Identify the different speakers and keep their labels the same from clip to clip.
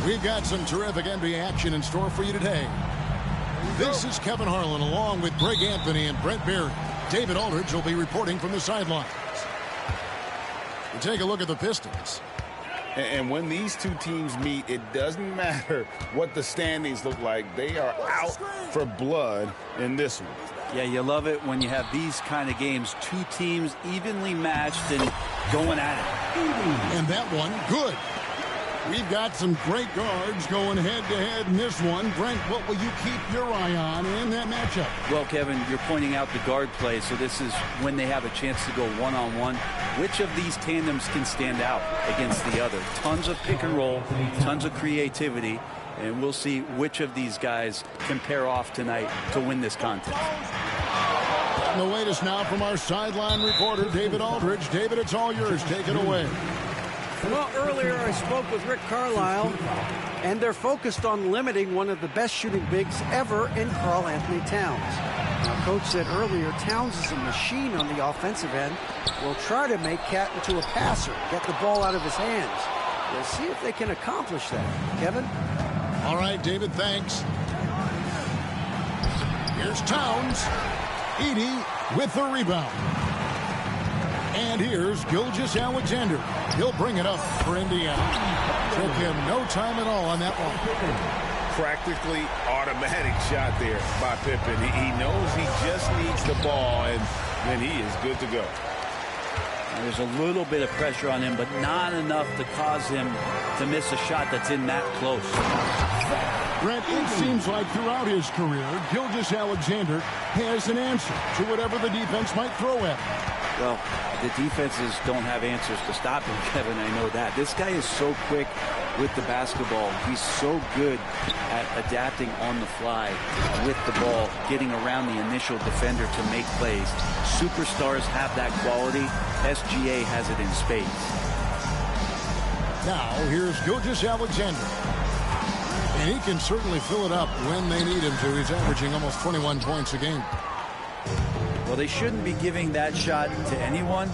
Speaker 1: We've got some terrific NBA action in store for you today. This is Kevin Harlan along with Greg Anthony and Brent Barry. David Aldridge will be reporting from the sidelines. We take a look at the Pistons.
Speaker 2: And when these two teams meet, it doesn't matter what the standings look like. They are out for blood in this one.
Speaker 3: Yeah, you love it when you have these kind of games. Two teams evenly matched and going at it.
Speaker 1: And that one, good. We've got some great guards going head-to-head in this one. Brent, what will you keep your eye on in that matchup?
Speaker 3: Well, Kevin, you're pointing out the guard play, so this is when they have a chance to go one-on-one. Which of these tandems can stand out against the other? Tons of pick and roll, tons of creativity, and we'll see which of these guys can pair off tonight to win this contest.
Speaker 1: And the latest now from our sideline reporter, David Aldridge. David, it's all yours. Take it away.
Speaker 4: Well, earlier I spoke with Rick Carlisle, and they're focused on limiting one of the best shooting bigs ever in Karl-Anthony Towns. Now, Coach said earlier, Towns is a machine on the offensive end. Will try to make Cat into a passer, get the ball out of his hands. We'll see if they can accomplish that. Kevin?
Speaker 1: All right, David, thanks. Here's Towns. Edey with the rebound. And here's Gilgeous-Alexander. He'll bring it up for Indiana. Took him no time at all on that one.
Speaker 2: Practically automatic shot there by Pippen. He knows he just needs the ball, and then he is good to go.
Speaker 3: There's a little bit of pressure on him, but not enough to cause him to miss a shot that's in that close.
Speaker 1: Brent, it seems like throughout his career, Gilgeous-Alexander has an answer to whatever the defense might throw at him.
Speaker 3: Well, the defenses don't have answers to stop him, Kevin. I know that. This guy is so quick with the basketball. He's so good at adapting on the fly with the ball, getting around the initial defender to make plays. Superstars have that quality. SGA has it in spades.
Speaker 1: Now, here's Gilgeous-Alexander. And he can certainly fill it up when they need him to. He's averaging almost 21 points a game.
Speaker 3: Well, they shouldn't be giving that shot to anyone,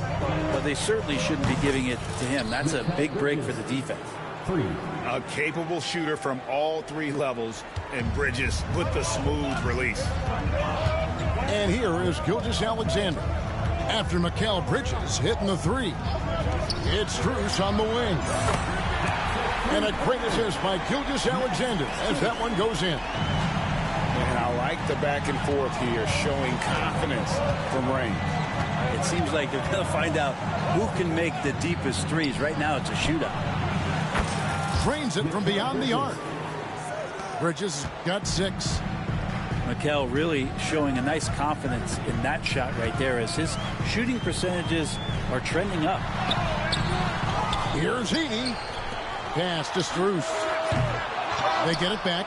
Speaker 3: but they certainly shouldn't be giving it to him. That's a big break for the defense.
Speaker 2: A capable shooter from all three levels, and Bridges with the smooth release.
Speaker 1: And here is Gilgeous-Alexander. After Mikal Bridges hitting the three. It's Strus on the wing. And a great assist by Gilgeous-Alexander as that one goes in.
Speaker 2: And I like the back and forth here, showing confidence from Rain.
Speaker 3: It seems like they're going to find out who can make the deepest threes. Right now, it's a shootout.
Speaker 1: Drains it from beyond the arc. Bridges got 6.
Speaker 3: Mikel really showing a nice confidence in that shot right there as his shooting percentages are trending up.
Speaker 1: Here's Heaney. Pass to Strus. They get it back.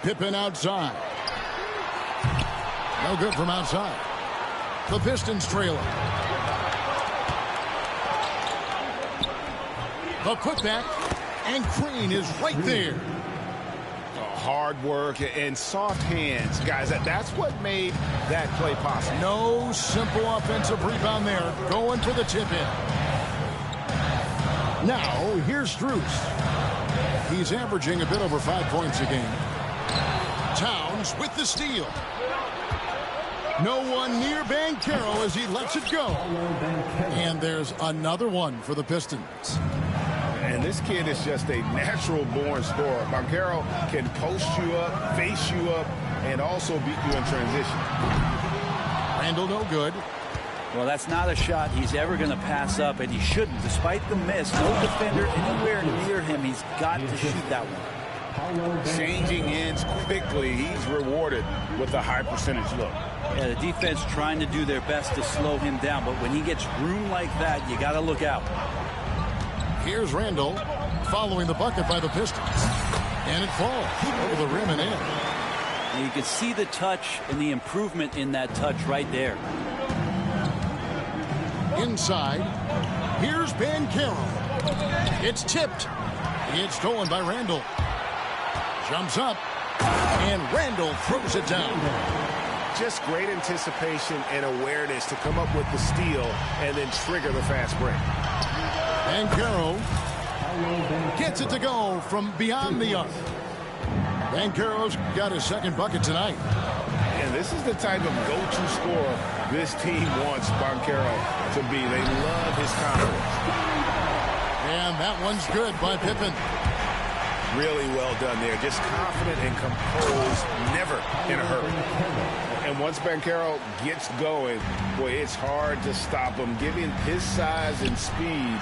Speaker 1: Pippen outside. No good from outside. The Pistons trail it. The putback, and Green is right there.
Speaker 2: Hard work and soft hands, guys. That's what made that play possible.
Speaker 1: No simple offensive rebound there. Going for the tip-in. Now, here's Strus. He's averaging a bit over 5 points a game. Towns with the steal. No one near Banchero as he lets it go. And there's another one for the Pistons.
Speaker 2: And this kid is just a natural-born scorer. Banchero can post you up, face you up, and also beat you in transition.
Speaker 1: Randall no good.
Speaker 3: Well, that's not a shot he's ever going to pass up, and he shouldn't. Despite the miss, no defender anywhere near him. He's got to shoot that one.
Speaker 2: Changing ends quickly. He's rewarded with a high percentage look.
Speaker 3: Yeah, the defense trying to do their best to slow him down, but when he gets room like that, you got to look out.
Speaker 1: Here's Randall following the bucket by the Pistons. And it falls over the rim and in.
Speaker 3: And you can see the touch and the improvement in that touch right there.
Speaker 1: Inside, here's Banchero. It's tipped. It's stolen by Randall. Jumps up, and Randall throws it down.
Speaker 2: Just great anticipation and awareness to come up with the steal and then trigger the fast break.
Speaker 1: Banchero gets it to go from beyond the arc. Banchero's got his second bucket tonight.
Speaker 2: And this is the type of go-to scorer this team wants Banchero to be. They love his confidence.
Speaker 1: And that one's good by Pippen.
Speaker 2: Really well done there. Just confident and composed, never in a hurry. And once Banchero gets going, boy, it's hard to stop him. Given his size and speed,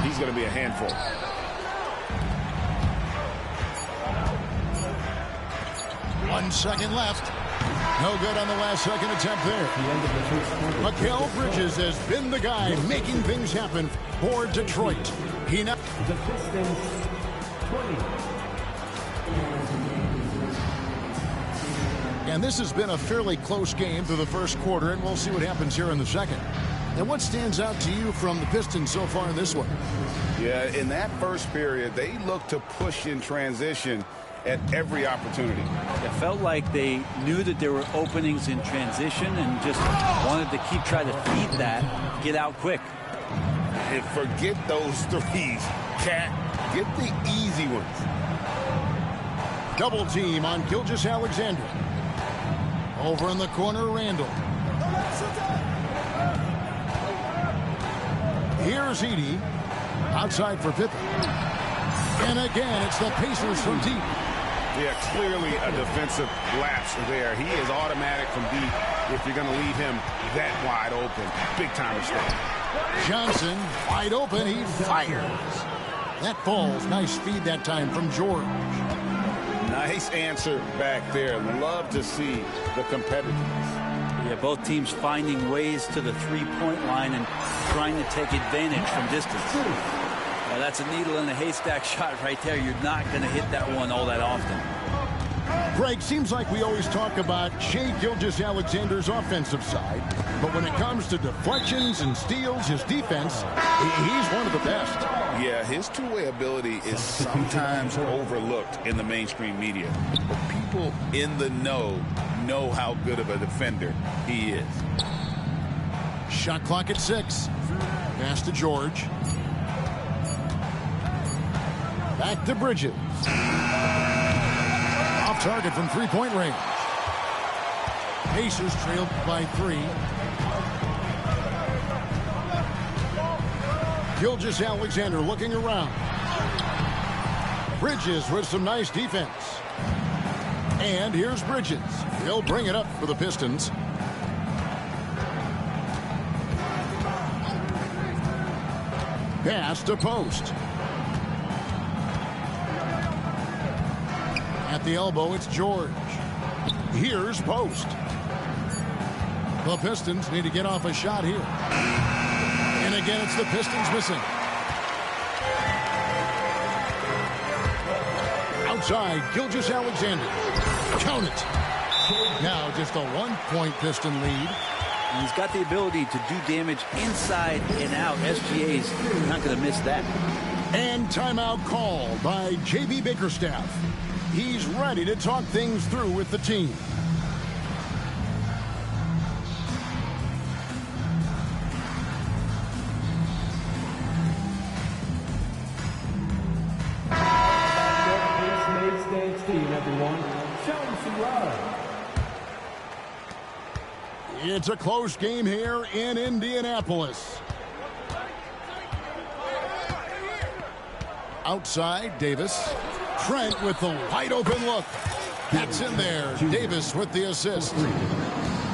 Speaker 2: he's going to be a handful.
Speaker 1: One second left. No good on the last second attempt there. Mikal Bridges has been the guy making things happen for Detroit. He now...
Speaker 5: The Pistons 20.
Speaker 1: And this has been a fairly close game through the first quarter, and we'll see what happens here in the second. And what stands out to you from the Pistons so far in this one?
Speaker 2: Yeah, in that first period, they looked to push in transition at every opportunity.
Speaker 3: It felt like they knew that there were openings in transition and just wanted to keep trying to feed that, get out quick.
Speaker 2: And forget those threes. Cat, get the easy ones.
Speaker 1: Double team on Gilgeous-Alexander. Over in the corner, Randall. Here's Edey. Outside for Pippen. And again, it's the Pacers from deep.
Speaker 2: Yeah, clearly a defensive lapse there. He is automatic from deep if you're going to leave him that wide open. Big time mistake.
Speaker 1: Johnson, wide open, he fires. That falls. Nice feed that time from George.
Speaker 2: Nice answer back there. Love to see the competitiveness.
Speaker 3: Yeah, both teams finding ways to the three-point line and trying to take advantage from distance. Well, that's a needle in a haystack shot right there. You're not going to hit that one all that often.
Speaker 1: Greg, seems like we always talk about Shai Gilgeous-Alexander's offensive side, but when it comes to deflections and steals, his defense, he's one of the best.
Speaker 2: Yeah, his two-way ability is sometimes overlooked in the mainstream media. But people in the know how good of a defender he is.
Speaker 1: Shot clock at 6. Pass to George. Back to Bridges. Off target from three-point range. Pacers trailed by 3. Gilgeous-Alexander looking around. Bridges with some nice defense. And here's Bridges. He'll bring it up for the Pistons. Pass to Post. At the elbow, it's George. Here's Post. The Pistons need to get off a shot here. And again, it's the Pistons missing. Outside, Gilgeous-Alexander. Count it. Now just a 1-point Piston lead.
Speaker 3: And he's got the ability to do damage inside and out. SGA's not going to miss that.
Speaker 1: And timeout called by J.B. Bickerstaff. He's ready to talk things through with the team. It's a close game here in Indianapolis. Outside, Davis. Trent with the wide open look. That's in there. Davis with the assist.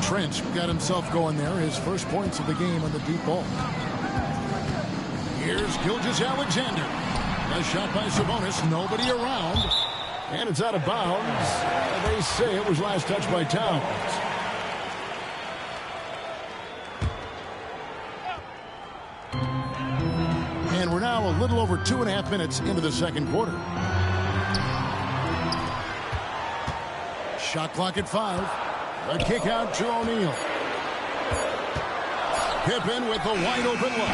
Speaker 1: Trent got himself going there. His first points of the game on the deep ball. Here's Gilgeous-Alexander. A shot by Sabonis. Nobody around. And it's out of bounds. They say it was last touched by Towns. And we're now a little over 2.5 minutes into the second quarter. Shot clock at 5. A kick out to O'Neal. Pippen with the wide open look.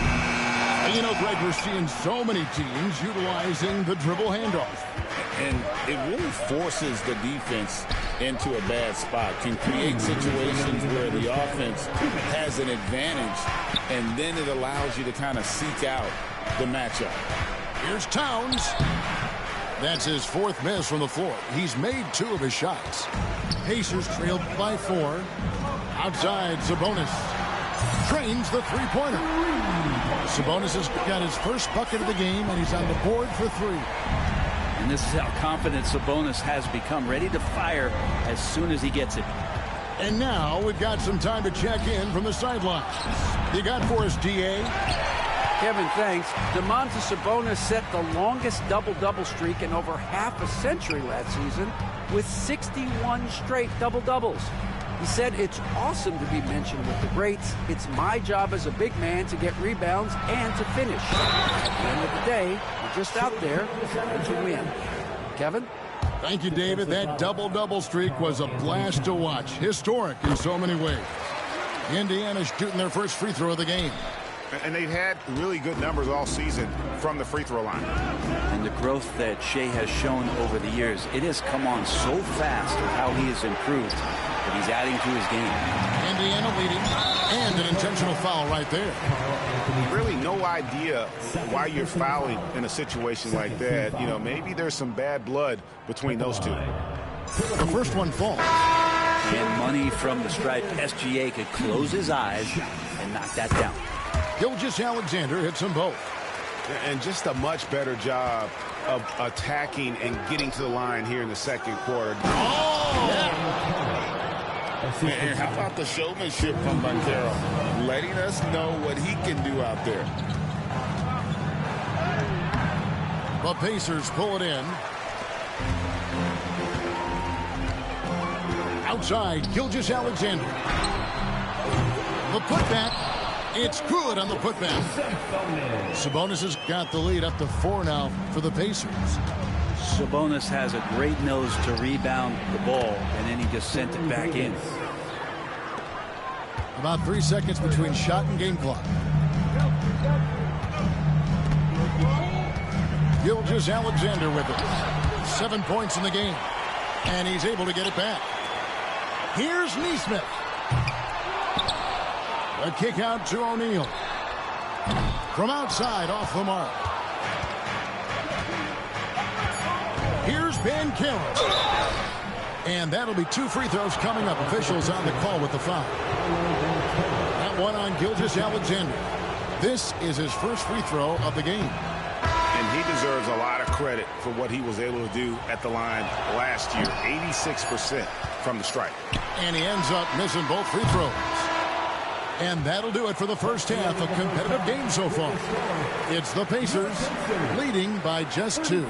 Speaker 1: And you know, Greg, we're seeing so many teams utilizing the dribble handoff.
Speaker 2: And it really forces the defense into a bad spot, can create situations where the offense has an advantage, and then it allows you to kind of seek out the matchup.
Speaker 1: Here's Towns. That's his 4th miss from the floor. He's made 2 of his shots. Pacers trailed by 4. Outside, Sabonis trains the three-pointer. Sabonis has got his first bucket of the game, and he's on the board for 3.
Speaker 3: And this is how confident Sabonis has become, ready to fire as soon as he gets it.
Speaker 1: And now we've got some time to check in from the sidelines. You got for us, D.A.?
Speaker 4: Kevin, thanks. Domantas Sabonis set the longest double-double streak in over half a century last season with 61 straight double-doubles. He said, "It's awesome to be mentioned with the greats. It's my job as a big man to get rebounds and to finish. At the end of the day, we're just out there to win." Kevin?
Speaker 1: Thank you, David. That double-double streak was a blast to watch. Historic in so many ways. Indiana shooting their first free throw of the game.
Speaker 2: And they've had really good numbers all season from the free throw line.
Speaker 3: And the growth that Shea has shown over the years, it has come on so fast with how he has improved that he's adding to his game.
Speaker 1: Indiana leading, and an intentional foul right there.
Speaker 2: Really no idea why you're fouling in a situation like that. You know, maybe there's some bad blood between those two.
Speaker 1: The first one falls.
Speaker 3: And money from the stripe. SGA could close his eyes and knock that down.
Speaker 1: Gilgeous-Alexander hits them both.
Speaker 2: And just a much better job of attacking and getting to the line here in the second quarter.
Speaker 1: Oh!
Speaker 2: And how about the showmanship from Banchero, letting us know what he can do out there.
Speaker 1: The Pacers pull it in. Outside, Gilgeous-Alexander. The putback. It's good on the putback. Sabonis has got the lead up to 4 now for the Pacers.
Speaker 3: Sabonis has a great nose to rebound the ball, and then he just sent it back in.
Speaker 1: About 3 seconds between shot and game clock. Gilgeous-Alexander with it. 7 points in the game. And he's able to get it back. Here's Nesmith. A kick out to O'Neal. From outside, off the mark. Here's Banchero. And that'll be 2 free throws coming up. Officials on the call with the foul. That one on Gilgeous-Alexander. This is his first free throw of the game.
Speaker 2: And he deserves a lot of credit for what he was able to do at the line last year. 86% from the stripe.
Speaker 1: And he ends up missing both free throws. And that'll do it for the first half. A competitive game so far. It's the Pacers leading by just 2.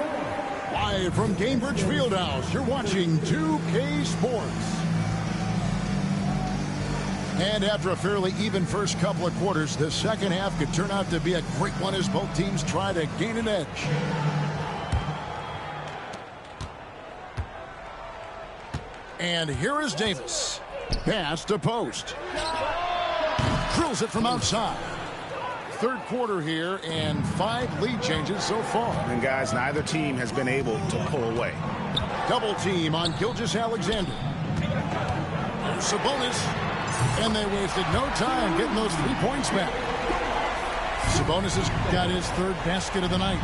Speaker 1: Live Live from Gainbridge Fieldhouse, you're watching 2K Sports. And after a fairly even first couple of quarters, the second half could turn out to be a great one as both teams try to gain an edge. And here is Davis. Pass to Post. Drills it from outside. Third quarter here and 5 lead changes so far.
Speaker 2: And guys, neither team has been able to pull away.
Speaker 1: Double team on Gilgeous-Alexander. Sabonis. And they wasted no time getting those 3 points back. Sabonis has got his third basket of the night.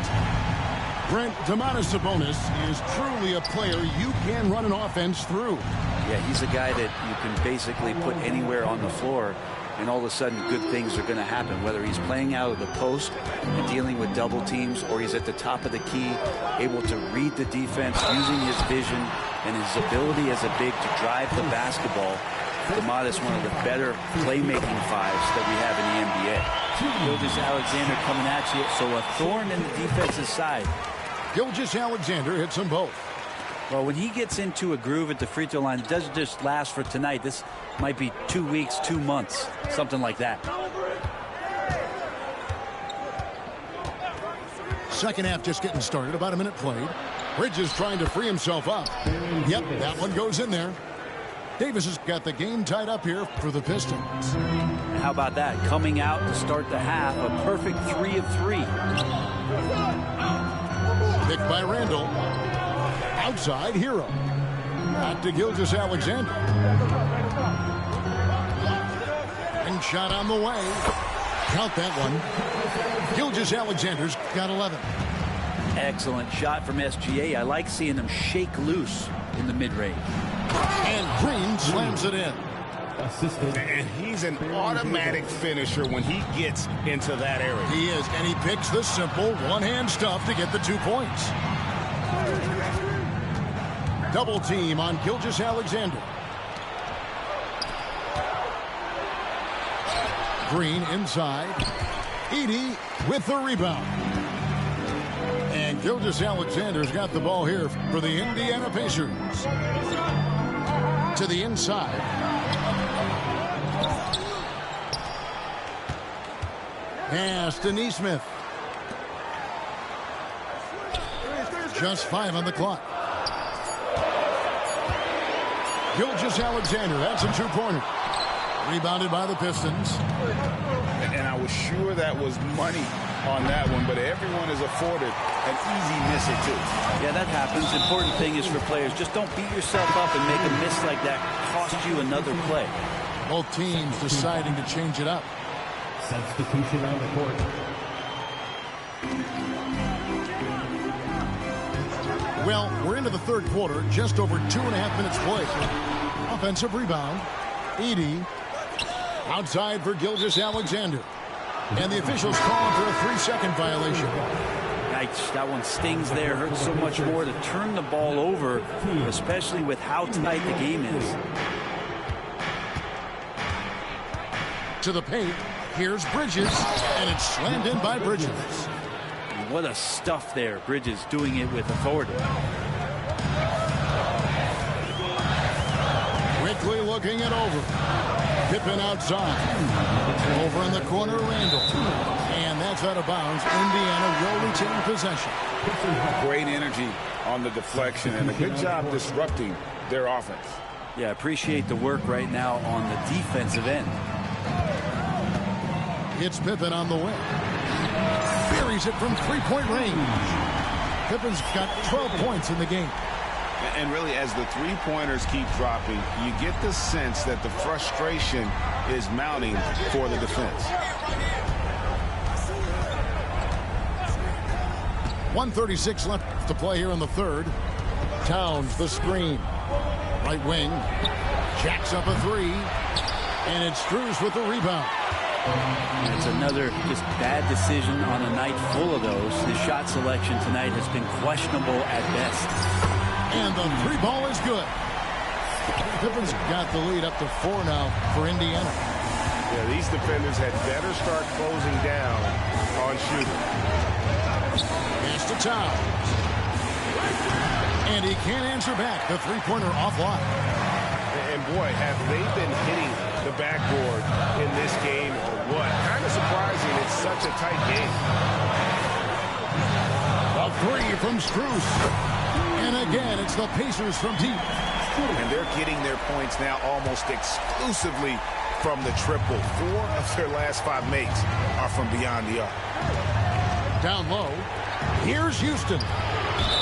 Speaker 1: Brent, Domantas Sabonis is truly a player you can run an offense through.
Speaker 3: Yeah, he's a guy that you can basically put anywhere on the floor, and all of a sudden good things are going to happen, whether he's playing out of the post and dealing with double teams, or he's at the top of the key, able to read the defense using his vision and his ability as a big to drive the basketball. Domantas, one of the better playmaking fives that we have in the NBA. Gilgeous-Alexander coming at you, so a thorn in the defensive side.
Speaker 1: Gilgeous-Alexander hits them both.
Speaker 3: Well, when he gets into a groove at the free throw line, it doesn't just last for tonight. This might be 2 weeks, 2 months, something like that.
Speaker 1: Second half just getting started, about a minute played. Bridges trying to free himself up. Yep, that one goes in there. Davis has got the game tied up here for the Pistons.
Speaker 3: How about that? Coming out to start the half, a perfect 3 of 3.
Speaker 1: Picked by Randall. Outside, Hero. Back to Gilgeous-Alexander. And shot on the way. Count that one. Gilgeous-Alexander's got 11.
Speaker 3: Excellent shot from SGA. I like seeing them shake loose in the mid-range.
Speaker 1: And Green slams it in.
Speaker 2: And he's an automatic finisher when he gets into that area.
Speaker 1: He is, and he picks the simple one-hand stuff to get the 2 points. Double team on Gilgeous-Alexander. Green inside. Edey with the rebound. And Gilgeous-Alexander's got the ball here for the Indiana Pacers. To the inside. Pass to Nesmith. Just 5 on the clock. Gilgeous-Alexander, that's a 2-pointer. Rebounded by the Pistons.
Speaker 2: And I was sure that was money on that one, but everyone is afforded an easy miss or two.
Speaker 3: Yeah, that happens. Important thing is for players, just don't beat yourself up and make a miss like that cost you another play.
Speaker 1: Both teams deciding to change it up.
Speaker 5: Substitution on the court.
Speaker 1: Well, we're into the third quarter, just over 2.5 minutes played. Offensive rebound. Edey outside for Gilgeous-Alexander. And the officials call for a 3-second violation.
Speaker 3: Yikes, that one stings there. Hurts so much more to turn the ball over, especially with how tight the game is.
Speaker 1: To the paint. Here's Bridges, and it's slammed in by Bridges.
Speaker 3: What a stuff there. Bridges doing it with authority.
Speaker 1: Quickly looking it over. Pippen outside. Over in the corner, Randall. And that's out of bounds. Indiana will retain possession.
Speaker 2: Great energy on the deflection and a good job disrupting their offense.
Speaker 3: Yeah, appreciate the work right now on the defensive end.
Speaker 1: It's Pippen on the wing. Buries it from 3-point range. Pippen's got 12 points in the game.
Speaker 2: And really, as the three-pointers keep dropping, you get the sense that the frustration is mounting for the defense.
Speaker 1: 1:36 left to play here in the third. Towns, the screen. Right wing. Jacks up a 3. And it's Strus with the rebound.
Speaker 3: It's another just bad decision on a night full of those. His shot selection tonight has been questionable at best.
Speaker 1: And the 3 ball is good. Pippen's got the lead up to 4 now for Indiana.
Speaker 2: Yeah, these defenders had better start closing down on shooting.
Speaker 1: Pass to Towns. And he can't answer back. The three-pointer offline.
Speaker 2: And boy, have they been hitting the backboard in this game or what? Kind of surprising. It's such a tight game.
Speaker 1: A three from Strus. And again, it's the Pacers from deep.
Speaker 2: And they're getting their points now almost exclusively from the triple. 4 of their last 5 makes are from beyond the arc.
Speaker 1: Down low. Here's Houston.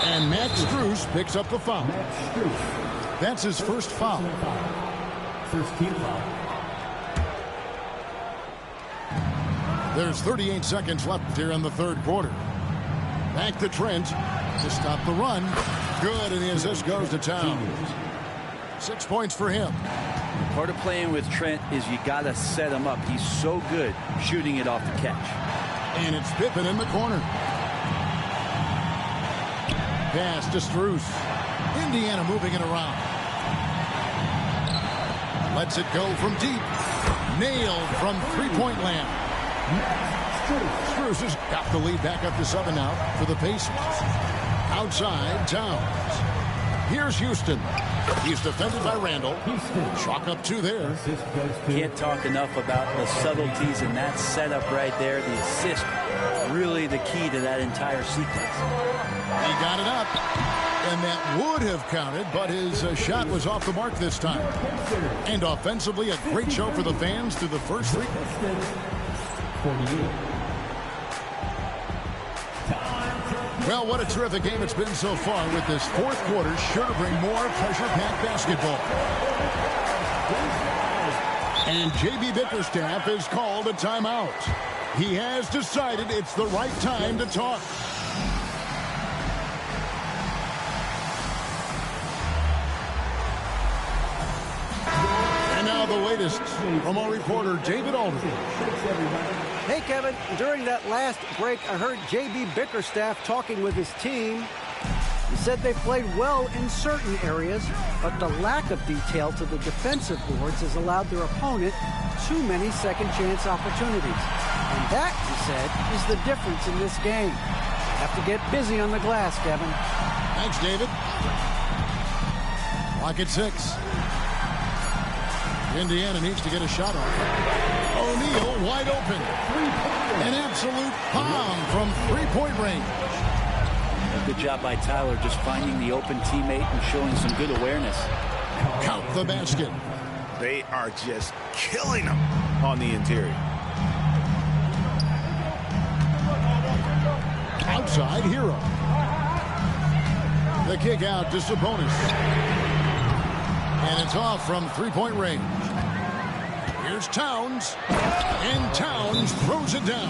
Speaker 1: And Max Strus picks up the foul. That's his first foul.
Speaker 5: First team foul.
Speaker 1: There's 38 seconds left here in the third quarter. Back to Trent to stop the run. Good, and the assist goes to Towns. 6 points for him.
Speaker 3: Part of playing with Trent is you got to set him up. He's so good shooting it off the catch.
Speaker 1: And it's Pippen in the corner. Pass to Strus. Indiana moving it around. Lets it go from deep. Nailed from three-point land. Strus has got the lead back up to 7 now for the Pacers. Outside, Towns. Here's Houston. He's defended by Randall. Chalk up 2 there.
Speaker 3: Can't talk enough about the subtleties in that setup right there. The assist, really the key to that entire sequence.
Speaker 1: He got it up. And that would have counted, but his shot was off the mark this time. And offensively, a great show for the fans through the first 3.
Speaker 5: 48.
Speaker 1: Well, what a terrific game it's been so far, with this fourth quarter sure to bring more pressure-packed basketball. And J.B. Bickerstaff has called a timeout. He has decided it's the right time to talk. And now the latest from our reporter, David Aldridge.
Speaker 4: Hey, Kevin, during that last break, I heard J.B. Bickerstaff talking with his team. He said they played well in certain areas, but the lack of detail to the defensive boards has allowed their opponent too many second-chance opportunities. And that, he said, is the difference in this game. Have to get busy on the glass, Kevin.
Speaker 1: Thanks, David. Clock at 6. Indiana needs to get a shot off. O'Neal wide open. An absolute bomb from three-point range.
Speaker 3: Good job by Tyler just finding the open teammate and showing some good awareness.
Speaker 1: Count the basket.
Speaker 2: They are just killing them on the interior.
Speaker 1: Outside, Hero. The kick out to Sabonis. And it's off from three-point range. Here's Towns. And Towns throws it down.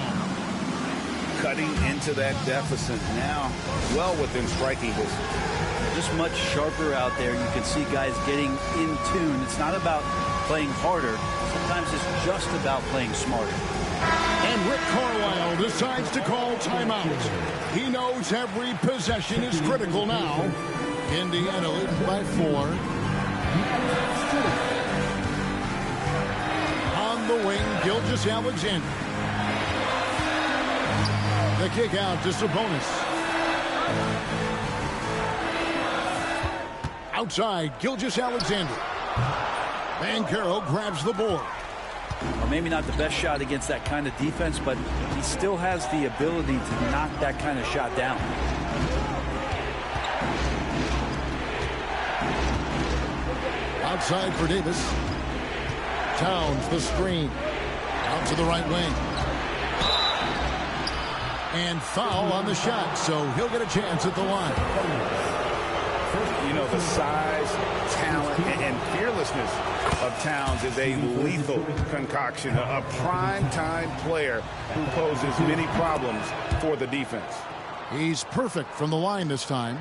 Speaker 2: Cutting into that deficit now, well within striking distance.
Speaker 3: Just much sharper out there. You can see guys getting in tune. It's not about playing harder. Sometimes it's just about playing smarter.
Speaker 1: And Rick Carlisle decides to call timeout. He knows every possession is critical now. Indiana leading by 4. On the wing, Gilgeous-Alexander. The kick out to Sabonis. Outside, Gilgeous-Alexander. Banchero grabs the board.
Speaker 3: Well, maybe not the best shot against that kind of defense, but he still has the ability to knock that kind of shot down.
Speaker 1: Outside for Davis. Towns, the screen. Out to the right wing. And foul on the shot, so he'll get a chance at the line.
Speaker 2: You know, the size, talent, and fearlessness of Towns is a lethal concoction. A prime-time player who poses many problems for the defense.
Speaker 1: He's perfect from the line this time.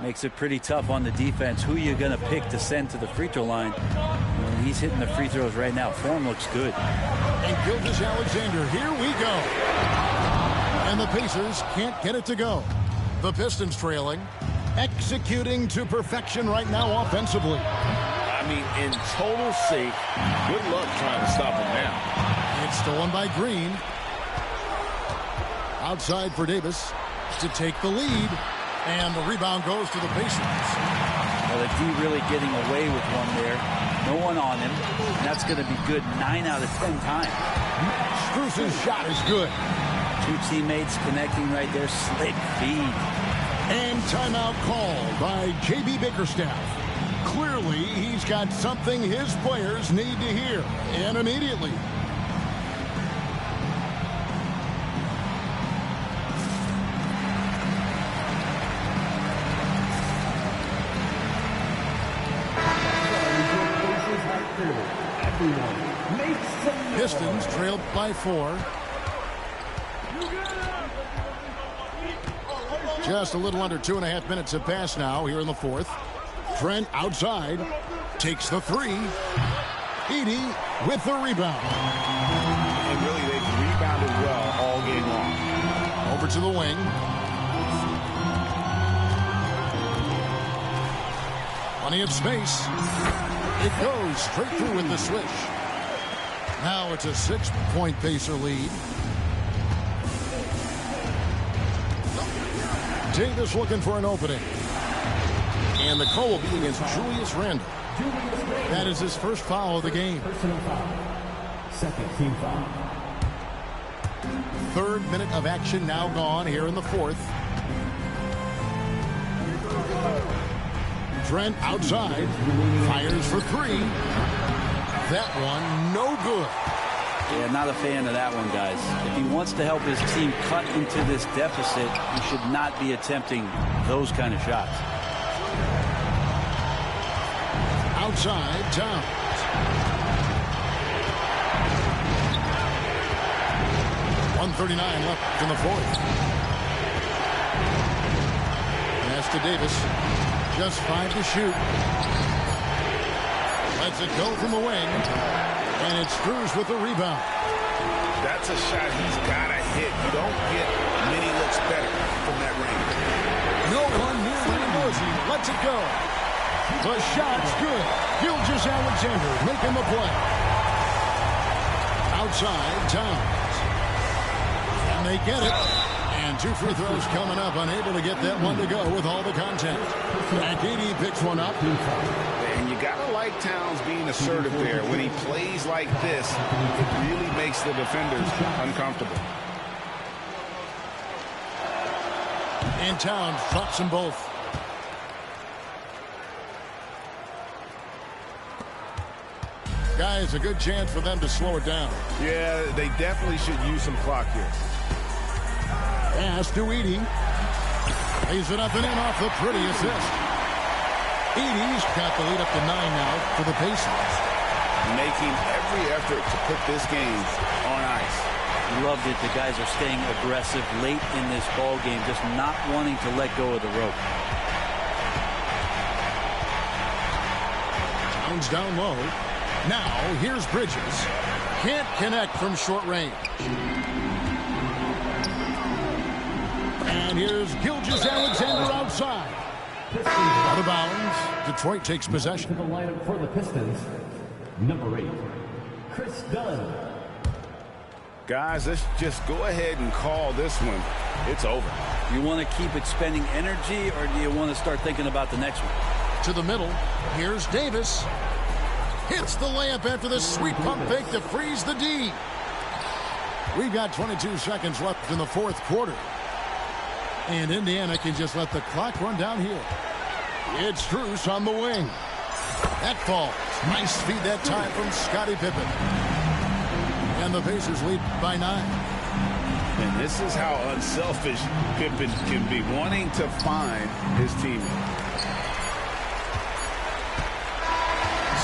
Speaker 3: Makes it pretty tough on the defense. Who you going to pick to send to the free throw line? Well, he's hitting the free throws right now. Form looks good.
Speaker 1: And Gilgeous-Alexander, here we go. And the Pacers can't get it to go. The Pistons trailing, executing to perfection right now offensively.
Speaker 2: I mean, in total sync. Good luck trying to stop him now.
Speaker 1: It's stolen by Green. Outside for Davis to take the lead. And the rebound goes to the Pacers.
Speaker 3: Well, the D really getting away with one there. No one on him. And that's going to be good 9 out of 10 times.
Speaker 1: Strus's shot is good.
Speaker 3: 2 teammates connecting right there. Slick feed.
Speaker 1: And timeout called by J.B. Bickerstaff. Clearly, he's got something his players need to hear, and immediately. Pistons trailed by 4. Just a little under 2.5 minutes have passed now here in the fourth. Trent outside, takes the 3. Edey with the rebound.
Speaker 2: And really, they've rebounded well all game long.
Speaker 1: Over to the wing. Plenty of space. It goes straight through with the switch. Now it's a 6-point Pacer lead. Davis looking for an opening. And the call will be against Julius Randle. That is his first foul of the game.
Speaker 5: Personal foul. Second team foul.
Speaker 1: 3rd minute of action now gone here in the 4th. Trent outside. Fires for 3. That one no good.
Speaker 3: Yeah, not a fan of that one, guys. If he wants to help his team cut into this deficit, he should not be attempting those kind of shots.
Speaker 1: Outside, Towns. .139 left in the 4th. Pass to Davis. Just 5 to shoot. Lets it go from the wing. And it's Strus with the rebound.
Speaker 2: That's a shot he's got to hit. You don't get many looks better from that range.
Speaker 1: No one near the He lets it go. The shot's good. Gilgeous-Alexander making the play. Outside, Towns. And they get it. And 2 free throws coming up. Unable to get that one to go with all the contact. Edey picks one up.
Speaker 2: And you got to like Towns being assertive there. When he plays like this, it really makes the defenders uncomfortable.
Speaker 1: And Towns drops them both. Guys, a good chance for them to slow it down.
Speaker 2: Yeah, they definitely should use some clock here.
Speaker 1: Pass to Edey. Lays it up and in off the pretty assist. Edey's got the lead up to 9 now for the Pacers.
Speaker 2: Making every effort to put this game on ice.
Speaker 3: Loved it. The guys are staying aggressive late in this ball game, just not wanting to let go of the rope.
Speaker 1: Towns down low. Now, here's Bridges. Can't connect from short range. And here's Gilgeous-Alexander outside. Out of bounds. Detroit takes possession.
Speaker 5: To the lineup for the Pistons, number 8, Chris Dunn.
Speaker 2: Guys, let's just go ahead and call this one. It's over.
Speaker 3: You want to keep expending energy, or do you want to start thinking about the next one?
Speaker 1: To the middle. Here's Davis. Hits the layup after the sweet pump fake to freeze the D. We've got 22 seconds left in the fourth quarter. And Indiana can just let the clock run down here. It's Strus on the wing. That falls. Nice feed that time from Scottie Pippen. And the Pacers lead by 9.
Speaker 2: And this is how unselfish Pippen can be, wanting to find his teammate.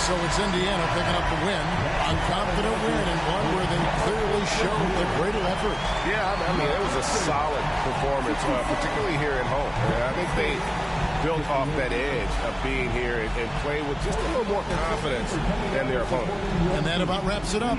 Speaker 1: So it's Indiana picking up the win. A confident win, and one where they clearly showed the greater effort.
Speaker 2: Yeah, I mean, it was a solid performance, particularly here at home. I think they built off that edge of being here and play with just a little more confidence than their opponent.
Speaker 1: And that about wraps it up.